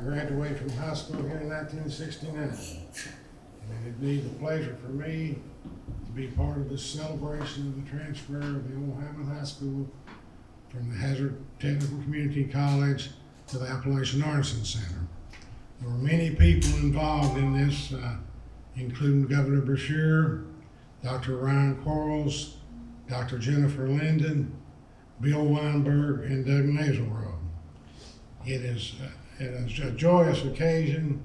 graduated from high school here in 1969. And it'd be the pleasure for me to be part of this celebration of the transfer of the old Hammond High School from the Hazard Technical Community College to the Appalachian Artisan Center. There were many people involved in this, including Governor Brashear, Dr. Ryan Quarles, Dr. Jennifer Linden, Bill Weinberg, and Doug Nazelrode. It is a joyous occasion.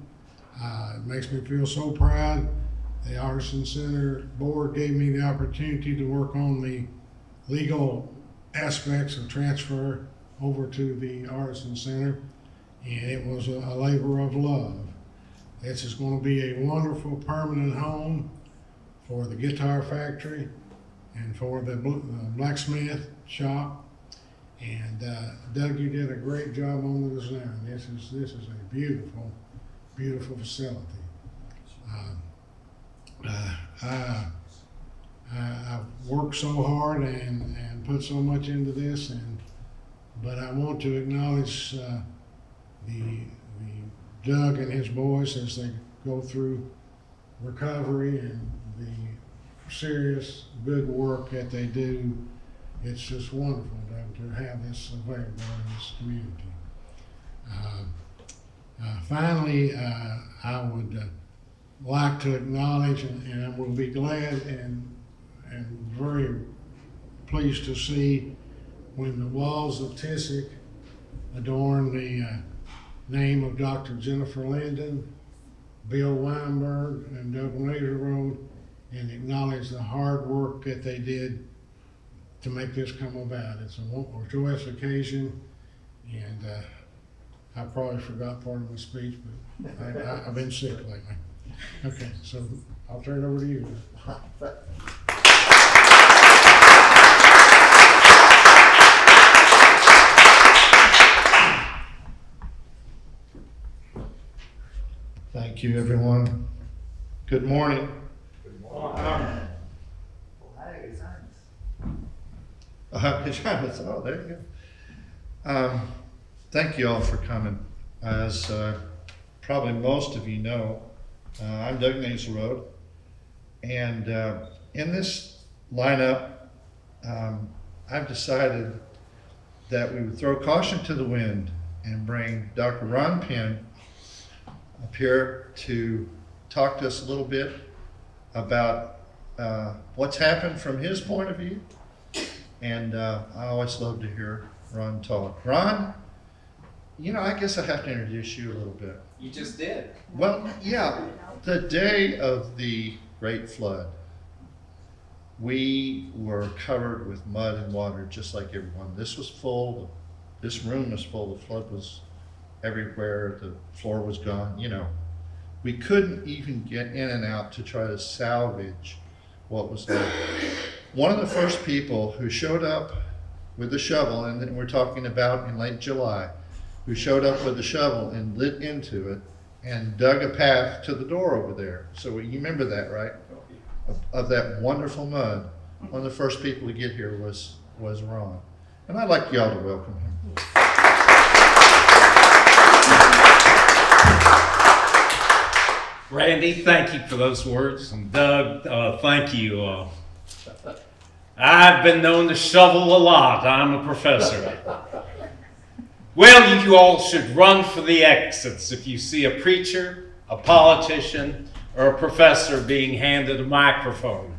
It makes me feel so proud. The Artisan Center board gave me the opportunity to work on the legal aspects of transfer over to the Artisan Center, and it was a labor of love. This is going to be a wonderful permanent home for the guitar factory and for the blacksmith shop. And Doug, you did a great job on the design. This is a beautiful, beautiful facility. I've worked so hard and put so much into this, but I want to acknowledge the Doug and his boys as they go through recovery and the serious good work that they do. It's just wonderful to have this available in this community. Finally, I would like to acknowledge, and I will be glad and very pleased to see when the walls of Tissick adorn the name of Dr. Jennifer Linden, Bill Weinberg, and Doug Nazelrode, and acknowledge the hard work that they did to make this come about. It's a joyous occasion, and I probably forgot part of my speech, but I've been sick lately. Okay, so I'll turn it over to you. Thank you, everyone. Good morning. Good morning. Oh, there you go. Thank you all for coming. As probably most of you know, I'm Doug Nazelrode, and in this lineup, I've decided that we would throw caution to the wind and bring Dr. Ron Penn up here to talk to us a little bit about what's happened from his point of view. And I always love to hear Ron talk. Ron, I guess I have to introduce you a little bit. You just did. Well, yeah, the day of the Great Flood, we were covered with mud and water just like everyone. This room was full, the flood was everywhere, the floor was gone, We couldn't even get in and out to try to salvage what was left. One of the first people who showed up with a shovel, and then we're talking about in late July, who showed up with a shovel and lit into it and dug a path to the door over there. So you remember that, right? Of that wonderful mud. One of the first people to get here was Ron. And I'd like y'all to welcome him. Randy, thank you for those words. And Doug, thank you. I've been known to shovel a lot. I'm a professor. Well, you all should run for the exits if you see a preacher, a politician, or a professor being handed a microphone.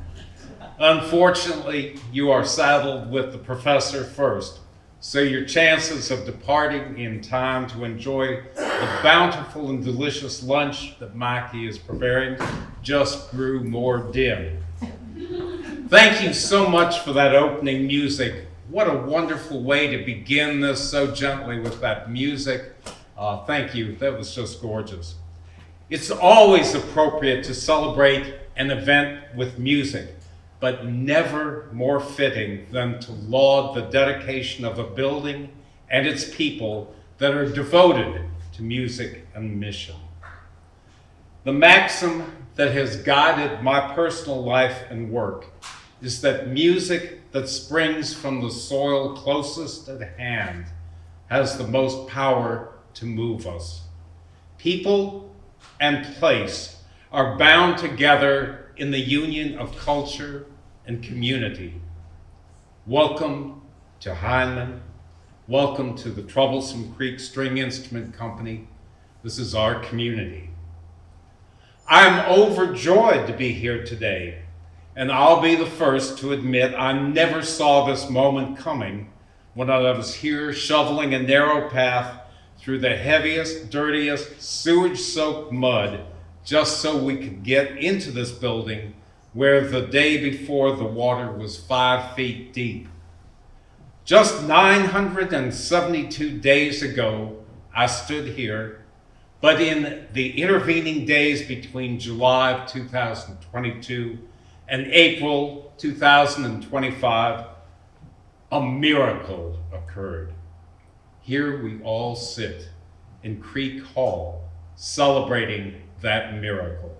Unfortunately, you are saddled with the professor first, so your chances of departing in time to enjoy the bountiful and delicious lunch that Mikey is preparing just grew more dim. Thank you so much for that opening music. What a wonderful way to begin this so gently with that music. Thank you, that was just gorgeous. It's always appropriate to celebrate an event with music, but never more fitting than to laud the dedication of a building and its people that are devoted to music and mission. The maxim that has guided my personal life and work is that music that springs from the soil closest at hand has the most power to move us. People and place are bound together in the union of culture and community. Welcome to Heinemann. Welcome to the Troublesome Creek String Instrument Company. This is our community. I'm overjoyed to be here today, and I'll be the first to admit I never saw this moment coming when I was here shoveling a narrow path through the heaviest, dirtiest, sewage-soaked mud just so we could get into this building where the day before the water was 5 feet deep. Just 972 days ago, I stood here, but in the intervening days between July of 2022 and April 2025, a miracle occurred. Here we all sit in Creek Hall, celebrating that miracle.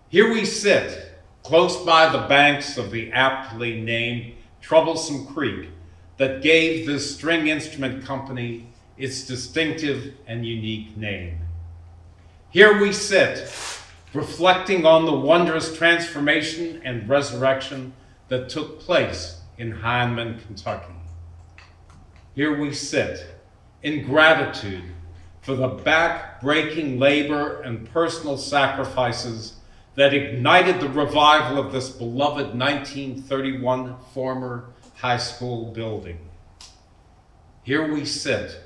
Here we sit, close by the banks of the aptly named Troublesome Creek that gave this string instrument company its distinctive and unique name. Here we sit, reflecting on the wondrous transformation and resurrection that took place in Heinemann, Kentucky. Here we sit in gratitude for the back-breaking labor and personal sacrifices that ignited the revival of this beloved 1931 former high school building. Here we sit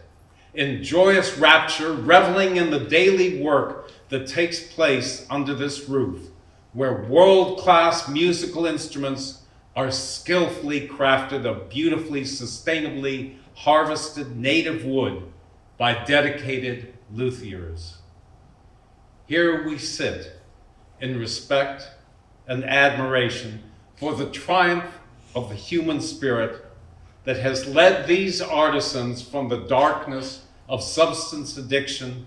in joyous rapture, reveling in the daily work that takes place under this roof, where world-class musical instruments are skillfully crafted of beautifully, sustainably harvested native wood by dedicated luthiers. Here we sit in respect and admiration for the triumph of the human spirit that has led these artisans from the darkness of substance addiction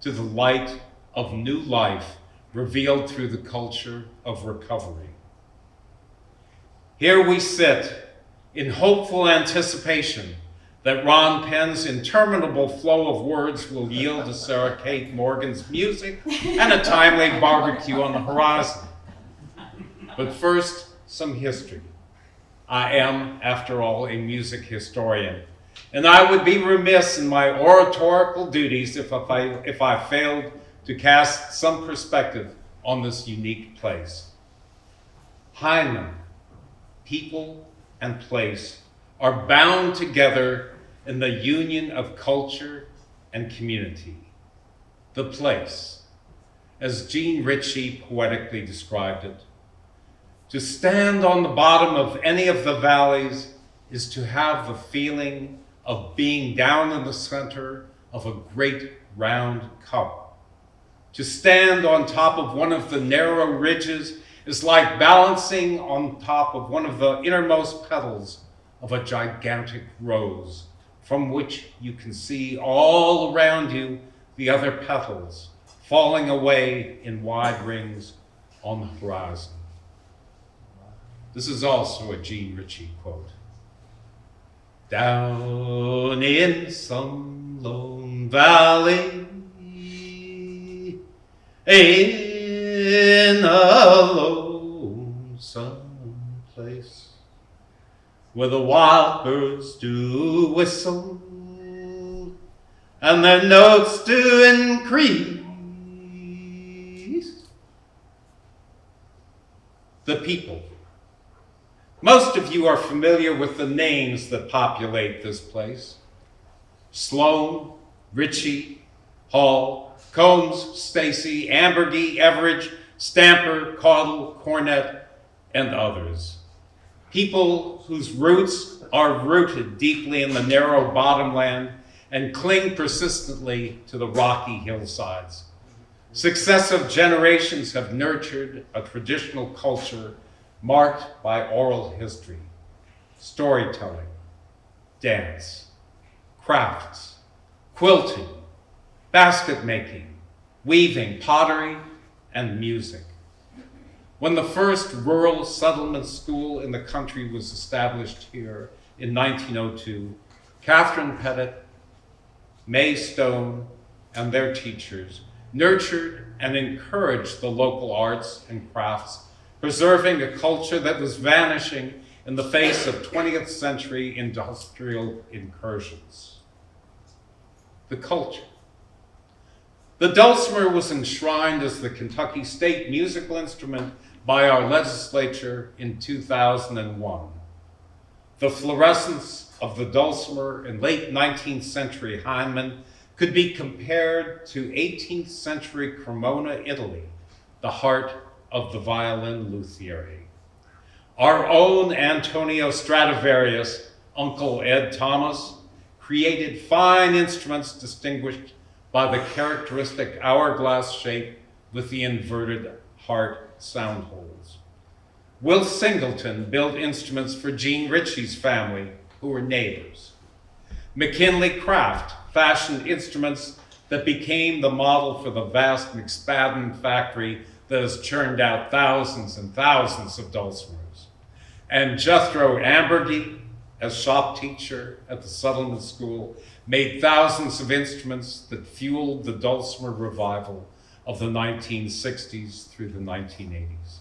to the light of new life revealed through the culture of recovery. Here we sit in hopeful anticipation that Ron Penn's interminable flow of words will yield to Sarah Kate Morgan's music and a timely barbecue on the horizon. But first, some history. I am, after all, a music historian, and I would be remiss in my oratorical duties if I failed to cast some perspective on this unique place. Heinemann, people and place, are bound together in the union of culture and community. The place, as Jean Ritchie poetically described it, to stand on the bottom of any of the valleys is to have the feeling of being down in the center of a great round cup. To stand on top of one of the narrow ridges is like balancing on top of one of the innermost petals of a gigantic rose, from which you can see all around you the other petals falling away in wide rings on the horizon. This is also a Jean Ritchie quote. Down in some lone valley, in a lonesome place, where the wild birds do whistle and their notes do increase, the people. Most of you are familiar with the names that populate this place. Sloan, Ritchie, Hall, Combs, Stacy, Ambergy, Everidge, Stamper, Caudle, Cornett, and others. People whose roots are rooted deeply in the narrow bottomland and cling persistently to the rocky hillsides. Successive generations have nurtured a traditional culture marked by oral history, storytelling, dance, crafts, quilting, basket making, weaving, pottery, and music. When the first rural settlement school in the country was established here in 1902, Catherine Pettit, May Stone, and their teachers nurtured and encouraged the local arts and crafts, preserving a culture that was vanishing in the face of 20th century industrial incursions. The culture. The dulcimer was enshrined as the Kentucky state musical instrument by our legislature in 2001. The fluorescence of the dulcimer in late 19th century Heinemann could be compared to 18th century Cremona, Italy, the heart of the violin luthier. Our own Antonio Stradivarius, Uncle Ed Thomas, created fine instruments distinguished by the characteristic hourglass shape with the inverted heart sound holes. Will Singleton built instruments for Gene Ritchie's family, who were neighbors. McKinley Craft fashioned instruments that became the model for the vast McSpadden factory that has churned out thousands and thousands of dulcimers. And Jethro Ambergy, as shop teacher at the Settlement School, made thousands of instruments that fueled the dulcimer revival of the 1960s through the 1980s.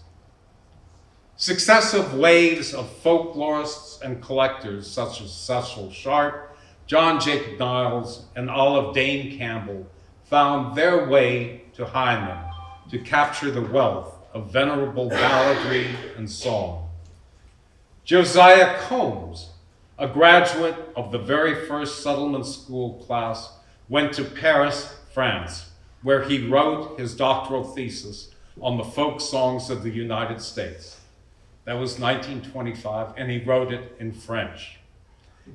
Successive waves of folklorists and collectors such as Cecil Sharp, John Jacob Niles, and Olive Dane Campbell found their way to Heinemann to capture the wealth of venerable balladry and song. Josiah Combs, a graduate of the very first Settlement School class, went to Paris, France, where he wrote his doctoral thesis on the folk songs of the United States. That was 1925, and he wrote it in French.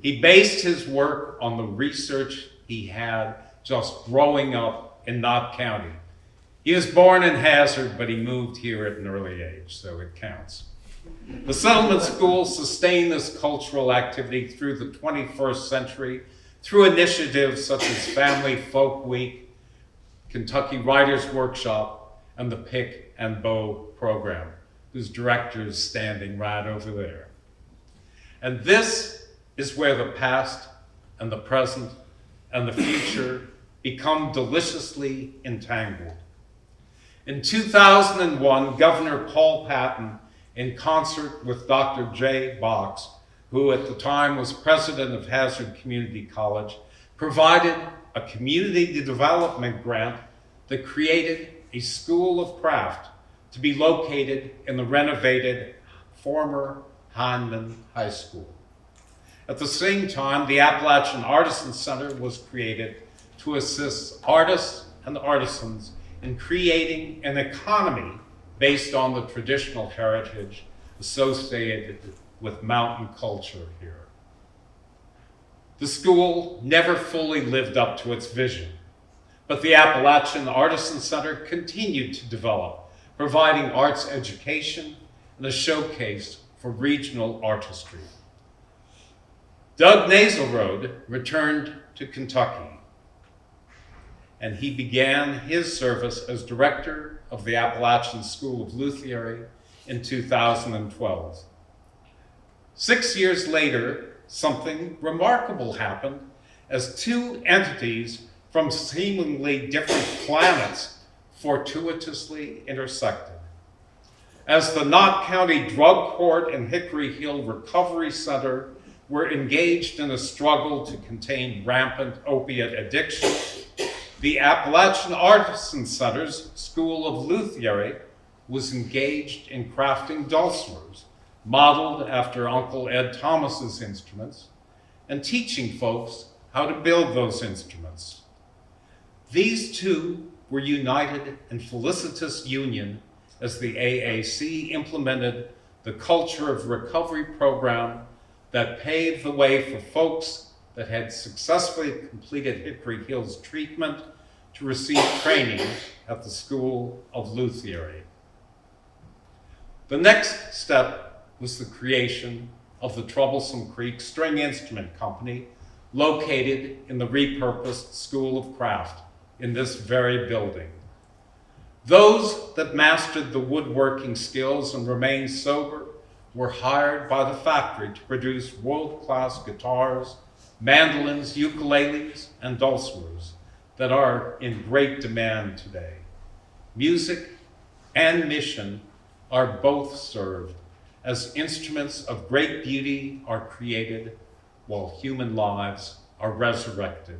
He based his work on the research he had just growing up in Knott County. He was born in Hazard, but he moved here at an early age, so it counts. The Settlement School sustained this cultural activity through the 21st century through initiatives such as Family Folk Week, Kentucky Writers Workshop, and the Pick and Bow program, whose director is standing right over there. And this is where the past and the present and the future become deliciously entangled. In 2001, Governor Paul Patton, in concert with Dr. Jay Box, who at the time was president of Hazard Community College, provided a community development grant that created a school of craft to be located in the renovated former Heinemann High School. At the same time, the Appalachian Artisan Center was created to assist artists and artisans in creating an economy based on the traditional heritage associated with mountain culture here. The school never fully lived up to its vision, but the Appalachian Artisan Center continued to develop, providing arts education and a showcase for regional artistry. Doug Naselrode returned to Kentucky, and he began his service as director of the Appalachian School of Luthiery in 2012. 6 years later, something remarkable happened as two entities from seemingly different planets fortuitously intersected. As the Knott County Drug Court and Hickory Hill Recovery Center were engaged in a struggle to contain rampant opiate addiction, the Appalachian Artisan Center's School of Luthiery was engaged in crafting dulcimers, modeled after Uncle Ed Thomas's instruments, and teaching folks how to build those instruments. These two were united in felicitous union as the AAC implemented the Culture of Recovery program that paved the way for folks that had successfully completed Hickory Hill's treatment to receive training at the School of Luthiery. The next step was the creation of the Troublesome Creek String Instrument Company, located in the repurposed School of Craft in this very building. Those that mastered the woodworking skills and remained sober were hired by the factory to produce world-class guitars, mandolins, ukuleles, and dulcimers that are in great demand today. Music and mission are both served as instruments of great beauty are created while human lives are resurrected.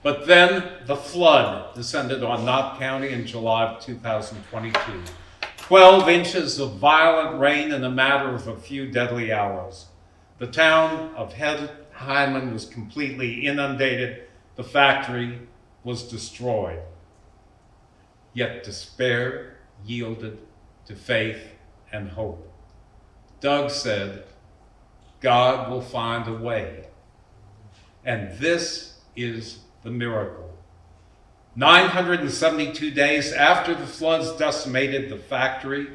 But then the flood descended on Knott County in July of 2022. 12 inches of violent rain in a matter of a few deadly hours. The town of Hyman was completely inundated. The factory was destroyed. Yet despair yielded to faith and hope. Doug said, God will find a way. And this is the miracle. 972 days after the floods decimated the factory,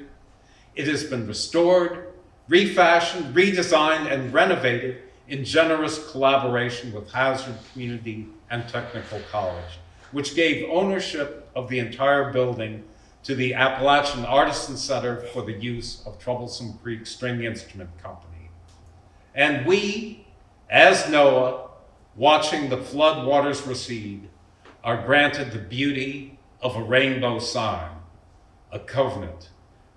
it has been restored, refashioned, redesigned, and renovated in generous collaboration with Hazard Community and Technical College, which gave ownership of the entire building to the Appalachian Artisan Center for the use of Troublesome Creek String Instrument Company. And we, as Noah, watching the flood waters recede, are granted the beauty of a rainbow sign, a covenant.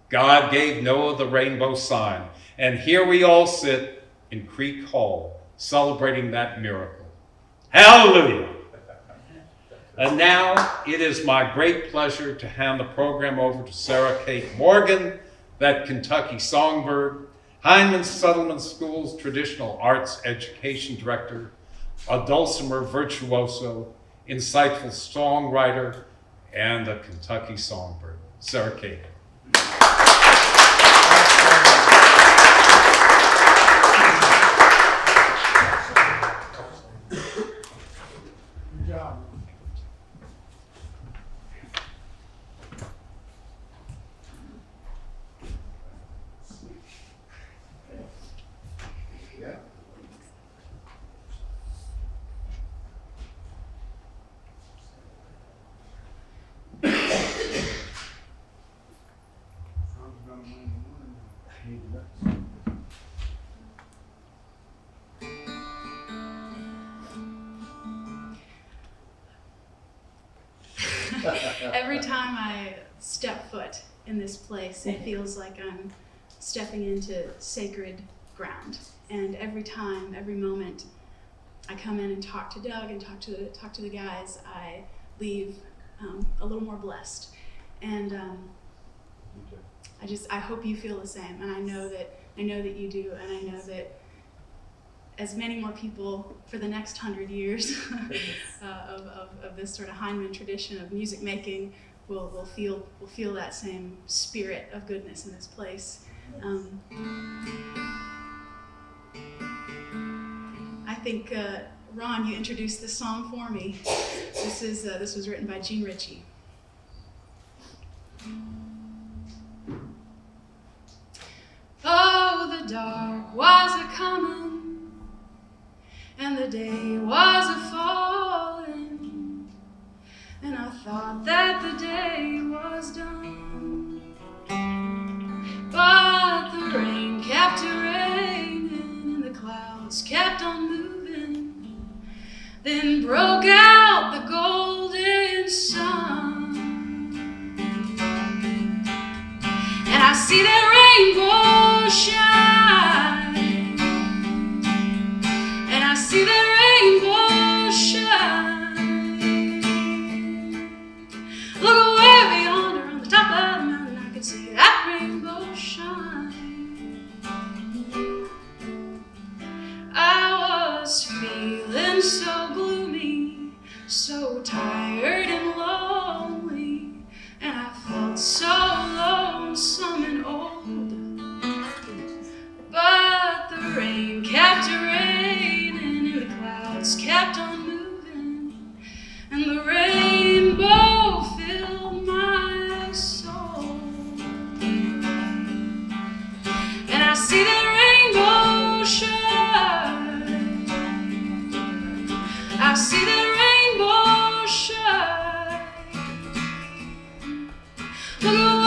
God gave Noah the rainbow sign, and here we all sit in Creek Hall celebrating that miracle. Hallelujah! And now it is my great pleasure to hand the program over to Sarah Kate Morgan, that Kentucky songbird, Hyman Settlement School's Traditional Arts Education Director, a dulcimer virtuoso, insightful songwriter, and a Kentucky songbird. Sarah Kate. Good job. Every time I step foot in this place, it feels like I'm stepping into sacred ground. And every time, every moment, I come in and talk to Doug and talk to the guys, I leave a little more blessed. And I hope you feel the same. And I know that you do. And I know that as many more people for the next 100 years of this sort of Hyman tradition of music making will feel that same spirit of goodness in this place. I think Ron, you introduced this song for me. This was written by Gene Ritchie. Oh, the dark was a-comin', and the day was a-fallin', and I thought that the day was done. But the rain kept a-rainin', and the clouds kept on movin', then broke out the golden sun. And I see that rainbow shine, and I see that rainbow shine. Look away yonder on the top of the mountain, I can see that rainbow shine. I was feeling so gloomy, so tired and lonely, and I felt so lonesome and old. But the rain kept raining, and the clouds kept on moving, and the rainbow filled my soul. And I see that rainbow shine, I see that rainbow shine. Look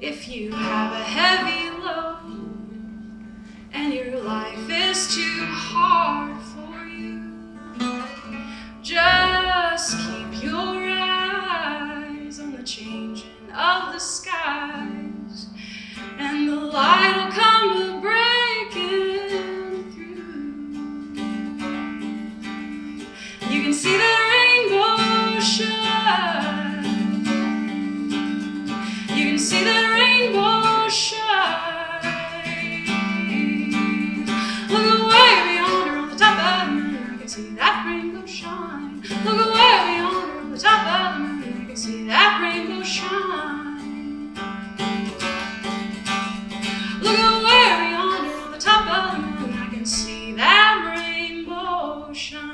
If you have a heavy load and your life is too hard for you, just keep your eyes on the changing of the skies, and the light will come breaking through. You can see the rainbow shine. You can see the rainbow shine. Look away beyond her on the top of the moon. I can see that rainbow shine. Look away beyond her on the top of the moon. I can see that rainbow shine. Look away beyond her on the top of the moon. I can see that rainbow shine.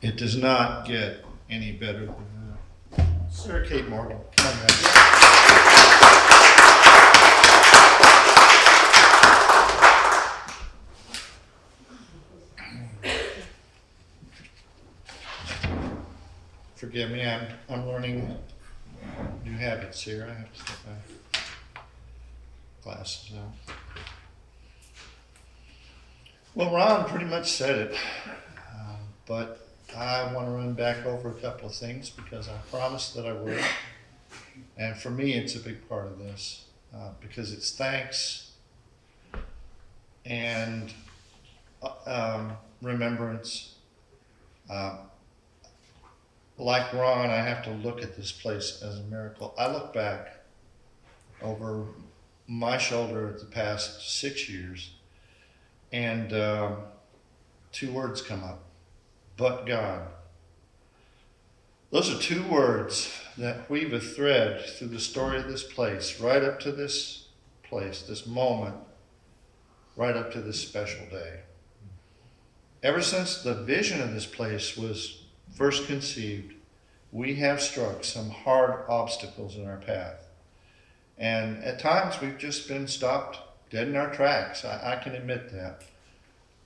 It does not get any better than that. Sarah Kate Morgan, come on, guys. Forgive me, I'm learning new habits here. I have to get my glasses out. Well, Ron pretty much said it, but I want to run back over a couple of things because I promised that I would. And for me, it's a big part of this because it's thanks and remembrance. Like Ron, I have to look at this place as a miracle. I look back over my shoulder at the past 6 years, and two words come up: but God. Those are two words that weave a thread through the story of this place, right up to this place, this moment, right up to this special day. Ever since the vision of this place was first conceived, we have struck some hard obstacles in our path. And at times we've just been stopped dead in our tracks. I can admit that.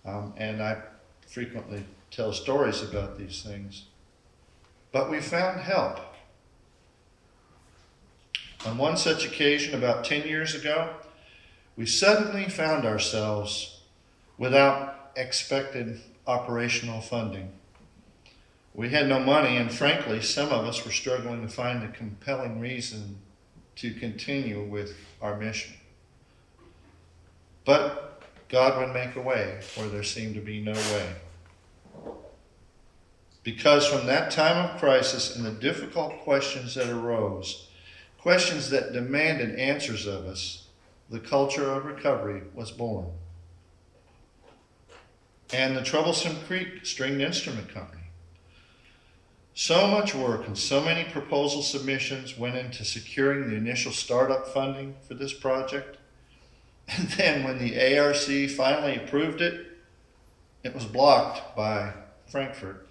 And I frequently tell stories about these things. But we found help. On one such occasion, about 10 years ago, we suddenly found ourselves without expected operational funding. We had no money, and frankly, some of us were struggling to find a compelling reason to continue with our mission. But God would make a way where there seemed to be no way. Because from that time of crisis and the difficult questions that arose, questions that demanded answers of us, the culture of recovery was born. And the Troublesome Creek Stringed Instrument Company. So much work and so many proposal submissions went into securing the initial startup funding for this project. And then when the ARC finally approved it, it was blocked by Frankfurt.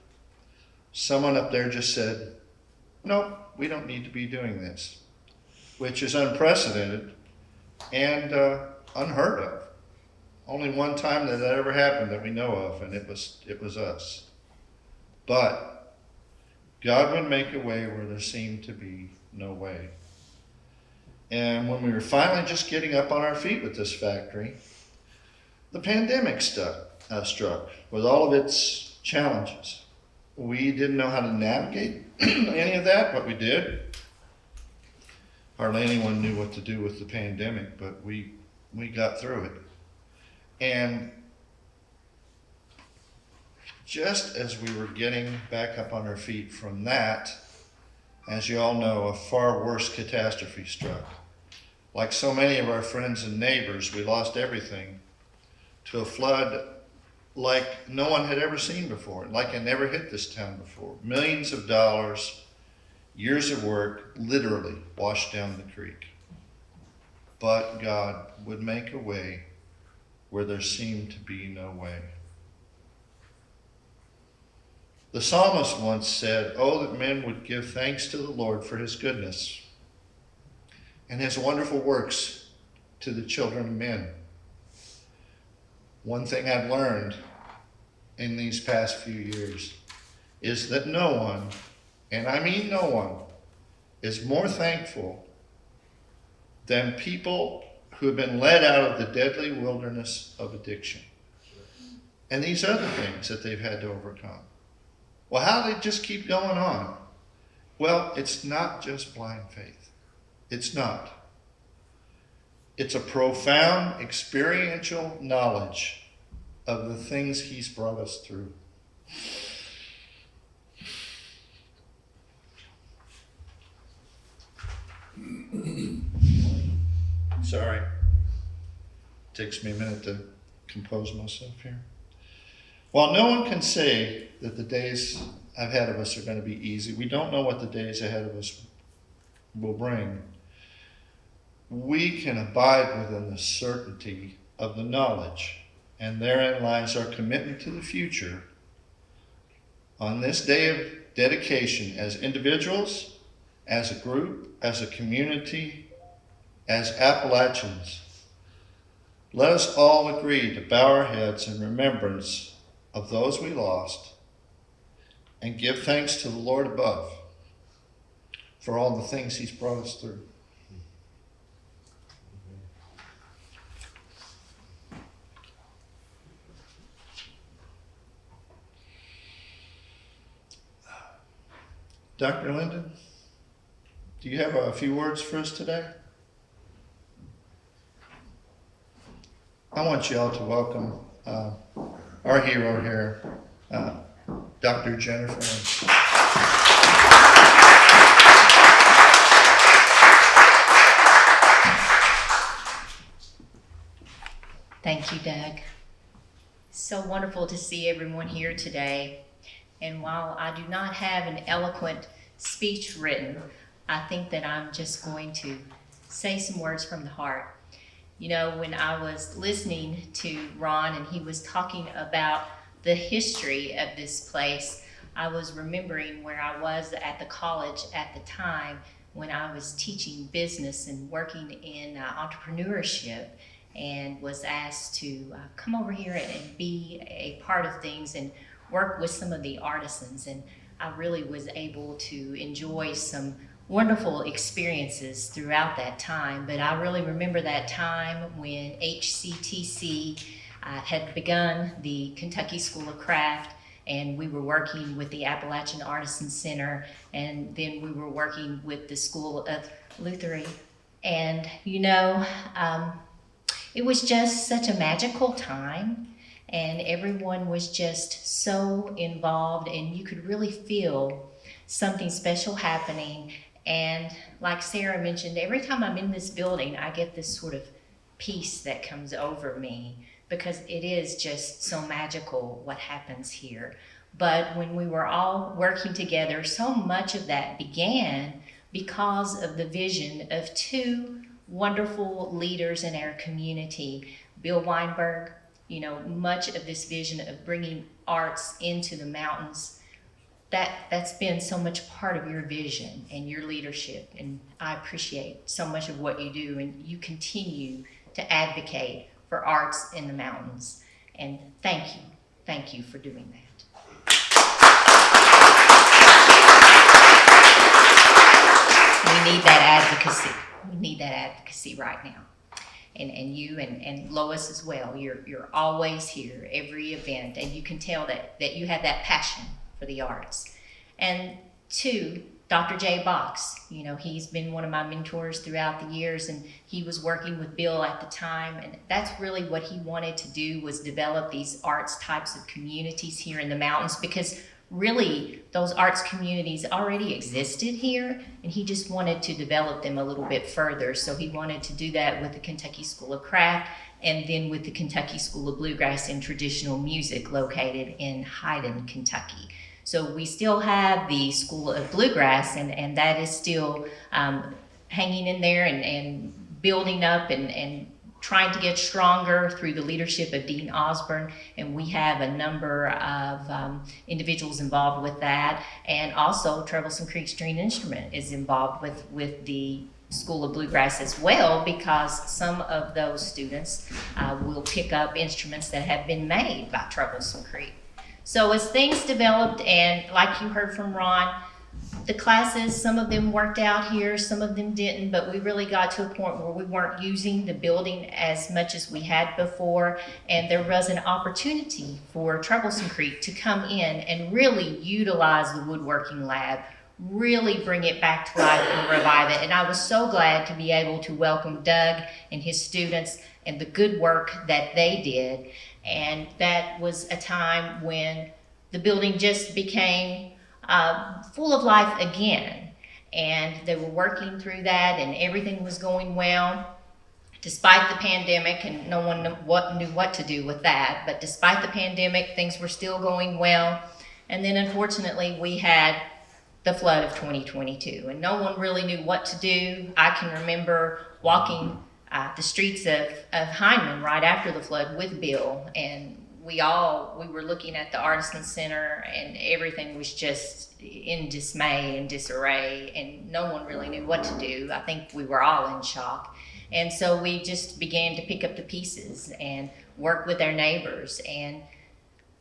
Someone up there just said, nope, we don't need to be doing this, which is unprecedented and unheard of. Only one time that ever happened that we know of, and it was us. But God would make a way where there seemed to be no way. And when we were finally just getting up on our feet with this factory, the pandemic struck with all of its challenges. We didn't know how to navigate any of that, but we did. Hardly anyone knew what to do with the pandemic, but we got through it. And just as we were getting back up on our feet from that, as you all know, a far worse catastrophe struck. Like so many of our friends and neighbors, we lost everything to a flood like no one had ever seen before, like it never hit this town before. Millions of dollars, years of work, literally washed down the creek. but God would make a way where there seemed to be no way. The psalmist once said, "Oh, that men would give thanks to the Lord for his goodness and his wonderful works to the children of men." One thing I've learned in these past few years is that no one, and I mean no one, is more thankful than people who have been led out of the deadly wilderness of addiction and these other things that they've had to overcome. Well, how do they just keep going on? Well, it's not just blind faith. It's not. It's a profound experiential knowledge of the things he's brought us through. Sorry. Takes me a minute to compose myself here. While no one can say that the days ahead of us are going to be easy, we don't know what the days ahead of us will bring. We can abide within the certainty of the knowledge, and therein lies our commitment to the future. On this day of dedication, as individuals, as a group, as a community, as Appalachians, let us all agree to bow our heads in remembrance of those we lost and give thanks to the Lord above for all the things he's brought us through. Dr. Linden, do you have a few words for us today? I want you all to welcome our hero here, Dr. Jennifer. Thank you, Doug. So wonderful to see everyone here today. And while I do not have an eloquent speech written, I think that I'm just going to say some words from the heart. You know, when I was listening to Ron and he was talking about the history of this place, I was remembering where I was at the college at the time when I was teaching business and working in entrepreneurship, and was asked to come over here and be a part of things and work with some of the artisans. And I really was able to enjoy some wonderful experiences throughout that time. But I really remember that time when HCTC had begun the Kentucky School of Craft, and we were working with the Appalachian Artisan Center, and then we were working with the School of Luthery. And you know, it was just such a magical time, and everyone was just so involved, and you could really feel something special happening. And like Sarah mentioned, every time I'm in this building, I get this sort of peace that comes over me, because it is just so magical what happens here. But when we were all working together, so much of that began because of the vision of two wonderful leaders in our community. Bill Weinberg, you know, much of this vision of bringing arts into the mountains, that's been so much part of your vision and your leadership, and I appreciate so much of what you do, and you continue to advocate for arts in the mountains, and thank you for doing that. We need that advocacy. We need that advocacy right now. And you and Lois as well, you're always here, every event, and you can tell that you have that passion for the arts. And two, Dr. J. Box, you know, he's been one of my mentors throughout the years, and he was working with Bill at the time, and that's really what he wanted to do, was develop these arts types of communities here in the mountains, because really those arts communities already existed here, and he just wanted to develop them a little bit further. So he wanted to do that with the Kentucky School of Craft, and then with the Kentucky School of Bluegrass and Traditional Music located in Hyden, Kentucky. So we still have the School of Bluegrass, and that is still hanging in there and building up and trying to get stronger through the leadership of Dean Osborne, and we have a number of individuals involved with that, and also Troublesome Creek String Instrument is involved with the School of Bluegrass as well, because some of those students will pick up instruments that have been made by Troublesome Creek. So as things developed, and like you heard from Ron, the classes, some of them worked out here, some of them didn't, but we really got to a point where we weren't using the building as much as we had before, and there was an opportunity for Troublesome Creek to come in and really utilize the woodworking lab, really bring it back to life and revive it. And I was so glad to be able to welcome Doug and his students and the good work that they did. And that was a time when the building just became full of life again, and they were working through that, and everything was going well despite the pandemic, and no one knew what to do with that. But despite the pandemic, things were still going well. And then unfortunately we had the flood of 2022, and no one really knew what to do. I can remember walking the streets of Hyndman right after the flood with Bill, and we were looking at the Artisan Center, and everything was just in dismay and disarray, and no one really knew what to do. I think we were all in shock. And so we just began to pick up the pieces and work with our neighbors, and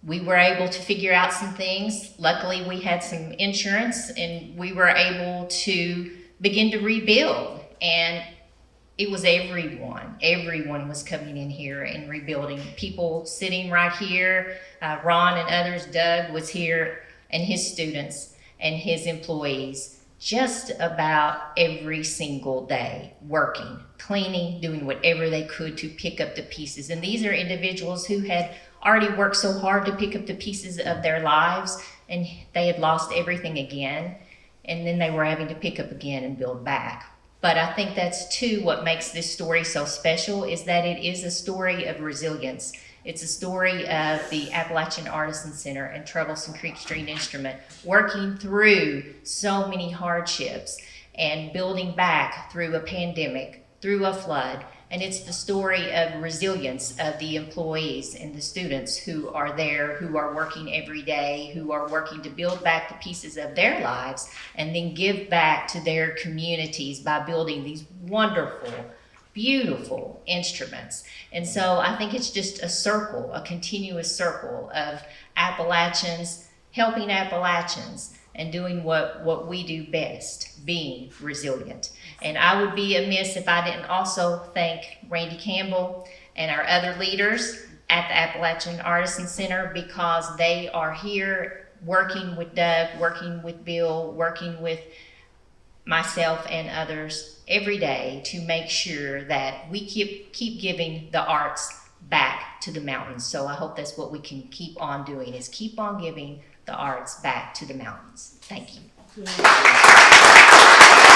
we were able to figure out some things. Luckily, we had some insurance, and we were able to begin to rebuild. And it was everyone was coming in here and rebuilding. People sitting right here, Ron and others, Doug was here, and his students and his employees, just about every single day, working, cleaning, doing whatever they could to pick up the pieces. And these are individuals who had already worked so hard to pick up the pieces of their lives, and they had lost everything again, and then they were having to pick up again and build back. But I think that's too what makes this story so special, is that it is a story of resilience. It's a story of the Appalachian Artisan Center and Troublesome Creek String Instrument working through so many hardships and building back through a pandemic, through a flood. And it's the story of resilience of the employees and the students who are there, who are working every day, who are working to build back the pieces of their lives and then give back to their communities by building these wonderful, beautiful instruments. And so I think it's just a circle, a continuous circle of Appalachians helping Appalachians and doing what we do best, being resilient. And I would be amiss if I didn't also thank Randy Campbell and our other leaders at the Appalachian Artisan Center, because they are here working with Doug, working with Bill, working with myself and others every day to make sure that we keep giving the arts back to the mountains. So I hope that's what we can keep on doing, is keep on giving the arts back to the mountains. Thank you. Yeah.